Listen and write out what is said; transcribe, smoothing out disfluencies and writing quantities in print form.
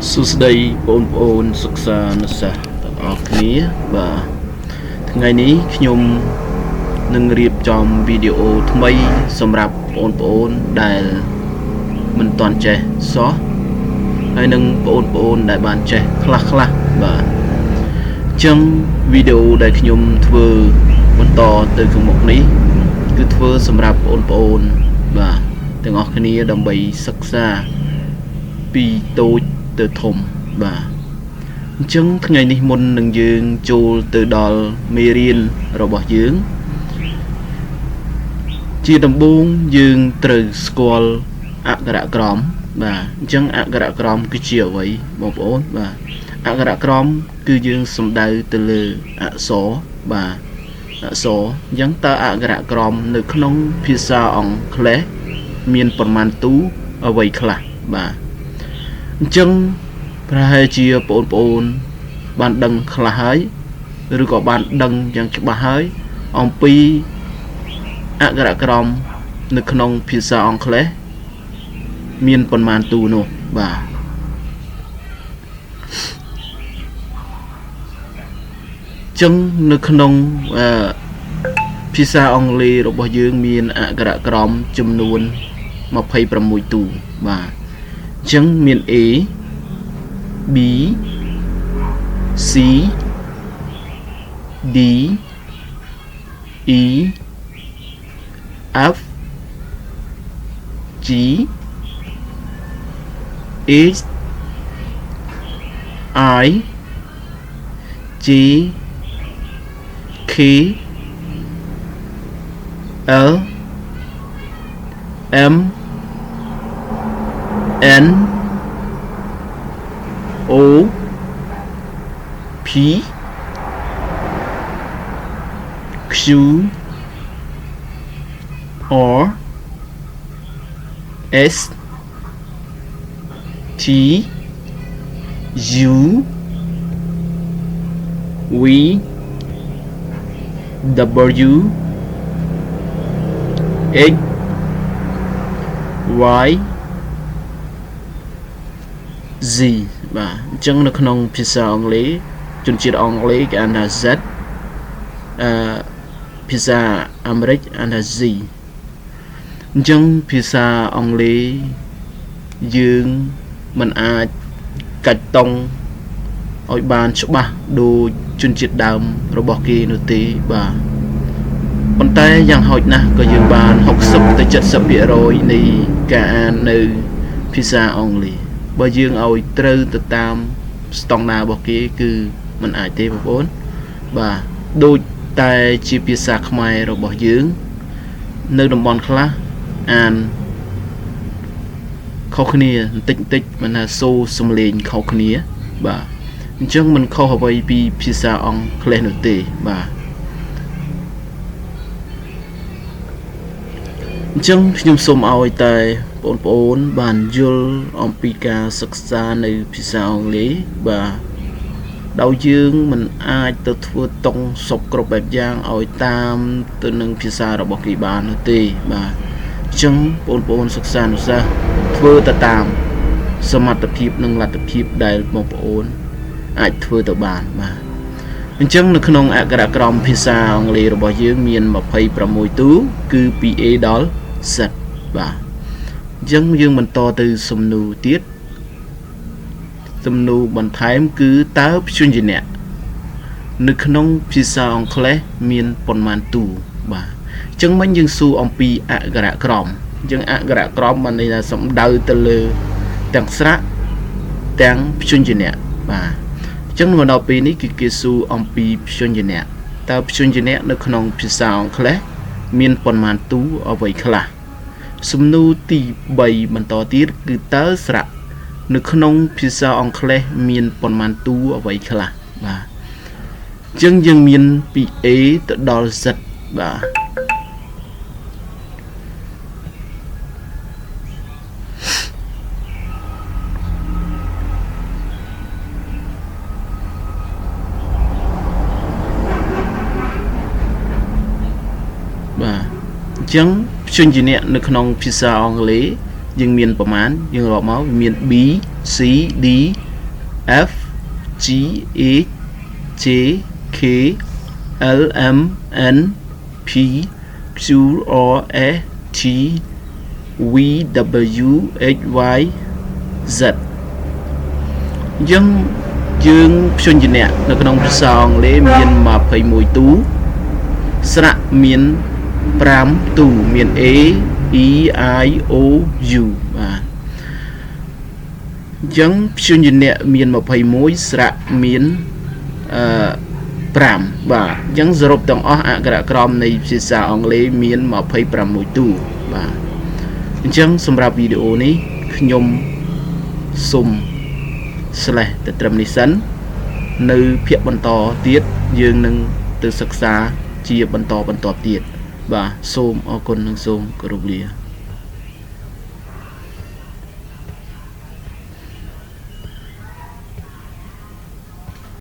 សួស្តីបងប្អូនសិក្សានិស្សិតទាំងអស់គ្នាបាទថ្ងៃនេះខ្ញុំនឹងរៀបចំវីដេអូថ្មីសម្រាប់បងប្អូនដែលមិនទាន់ចេះសោះហើយនឹងបងប្អូនដែលបានចេះខ្លះបាទអញ្ចឹងវីដេអូដែលខ្ញុំធ្វើបន្តទៅខាងមុខនេះគឺធ្វើសម្រាប់បងប្អូនបាទទាំងអស់គ្នាដើម្បីសិក្សាពីតូចទៅធំបាទអញ្ចឹងថ្ងៃនេះមុននឹងយើងចូលទៅដល់មេរៀនរបស់យើងជាដំបូងយើងត្រូវស្គាល់អក្ខរក្រមបាទអញ្ចឹងអក្ខរក្រមគឺជាអ្វីបងប្អូនបាទអក្ខរក្រមគឺយើងសំដៅទៅលើអក្សរបាទអក្សរអញ្ចឹងតើអក្ខរក្រមនៅក្នុងភាសាអង់គ្លេសមានប្រមាណទូអ្វីខ្លះបាទអញ្ចឹងប្រហែលជាបងប្អូនបានដឹងខ្លះហើយឬក៏បានដឹងយ៉ាងច្បាស់ហើយអំពីអក្ខរក្រមនៅក្នុងភាសាអង់គ្លេសមានប្រមាណទូនោះបាទអញ្ចឹងនៅក្នុងភាសាអង់គ្លេសរបស់យើងមានអក្ខរក្រមចំនួន26ទូបាទអញ្ចឹងមាន A B C D E F G H I J K L M N O P Q R S T U V W X Y Z បាទអញ្ចឹងនៅក្នុងភាសាអង់គ្លេសជនជាតិអង់គ្លេសគេហៅថា Z ភាសាអាមេរិកហៅថា Z អញ្ចឹងភាសាអង់គ្លេសយើងមិនអាចកាច់តង់ឲ្យបានច្បាស់ដូចជនជាតិដើមរបស់គេនោះទេបាទប៉ុន្តែយ៉ាងហោចណាស់ក៏យើងបាន60ទៅ 70% នៃការអាននៅភាសាអង់គ្លេសបើយើងឲ្យត្រូវទៅតាមស្តង់ដាររបស់គេគឺមិនអាចទេបងប្អូនបាទដូចតែជាភាសាខ្មែររបស់យើងនៅតំបន់ខ្លះអានខុសគ្នាបន្តិចមិនថាសូរសំឡេងខុសគ្នាបាទអញ្ចឹងមិនខុសអ្វីពីភាសាអង់គ្លេសនោះទេបាទអញ្ចឹងខ្ញុំសូមឲ្យតែបងប្អូនបានយល់អំពីការសិក្សានៅភាសាអង់គ្លេសបាទដោយយើងមិនអាចទៅធ្វើតុងសុបគ្រប់បែបយ៉ាងឲ្យតាមទៅនឹងភាសារបស់គេបាននោះទេបាទអញ្ចឹងបងប្អូនសិក្សានុសាសន៍ធ្វើទៅតាមសមត្ថភាពនិងលទ្ធភាពដែលបងប្អូនអាចធ្វើទៅបានបាទអញ្ចឹងនៅក្នុងអក្ខរក្រមភាសាអង់គ្លេសរបស់យើងមាន26ទូគឺពី A ដល់ Z បាទអញ្ចឹងយើងបន្តទៅសំណួរទៀតសំណួរបន្ថែមគឺតើព្យញ្ជនៈនៅក្នុងភាសាអង់គ្លេសមានប៉ុន្មានទូបាទអញ្ចឹងមិញយើងសួរអំពីអក្ខរក្រមអញ្ចឹងអក្ខរក្រមបានន័យថាសំដៅទៅលើទាំងស្រៈទាំងព្យញ្ជនៈបាទអញ្ចឹងមកដល់ពេលនេះគឺគេសួរអំពីព្យញ្ជនៈតើព្យញ្ជនៈនៅក្នុងភាសាអង់គ្លេសមានប៉ុន្មានទូអ្វីខ្លះសំណួរទី3បន្តទៀតគឺតើស្រៈនៅក្នុងភាសាអង់គ្លេសមានប៉ុន្មានទូអ្វីខ្លះបាទអញ្ចឹងយើងមានពី A ទៅដល់ Z បាទអញ្ចឹងព្យញ្ជនៈនៅក្នុងភាសាអង់គ្លេសយើងមានប្រមាណយើងរាប់មកមាន B C D F G H J K L M N P Q R S T V W X Y Z យើងព្យញ្ជនៈនៅក្នុងភាសាអង់គ្លេសមាន21ទូស្រៈមាន5ទូមាន A E I O U បាទអញ្ចឹងព្យញ្ជនៈមាន21ស្រៈមាន5បាទអញ្ចឹងសរុបទាំងអស់អក្ខរក្រមនៃភាសាអង់គ្លេសមាន26ទូបាទអញ្ចឹងសម្រាប់វីដេអូនេះខ្ញុំសូមslash ទៅត្រឹមនេះសិននៅភាគបន្តទៀតយើងនឹងទៅសិក្សាជាបន្តទៀតបាទសូមអរគុណនិងសូមគោរពលា